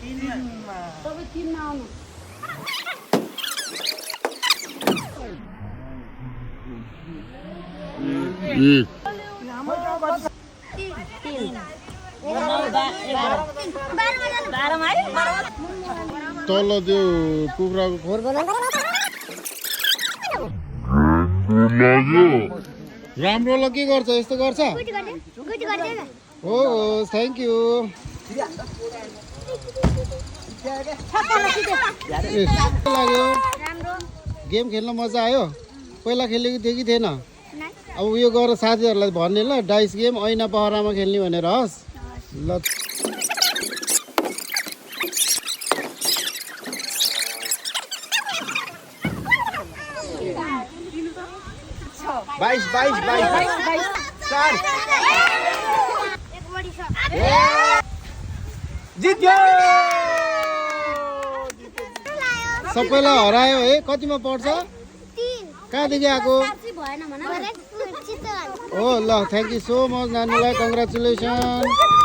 तपाईँ 3 मा आउनु तल त्यो कुखुराको खोर राम्रो ल के गर्छ यस्तो गर्छ हो थ्याङ्क यू लाग्यो गेम खेल्न मजा आयो पहिला खेलेको थियो कि थिएन अब उयो गरेर साथीहरूलाई भन्ने ल डाइस गेम ऐना पहरामा खेल्ने भनेर हस् ल 22 4 जित्यो सबैलाई हरायो है कतिमा पर्छ 3 कहाँदेखि आएको हो ल थ्याङ्क यू सो मच नानीलाई कङ्ग्रेचुलेसन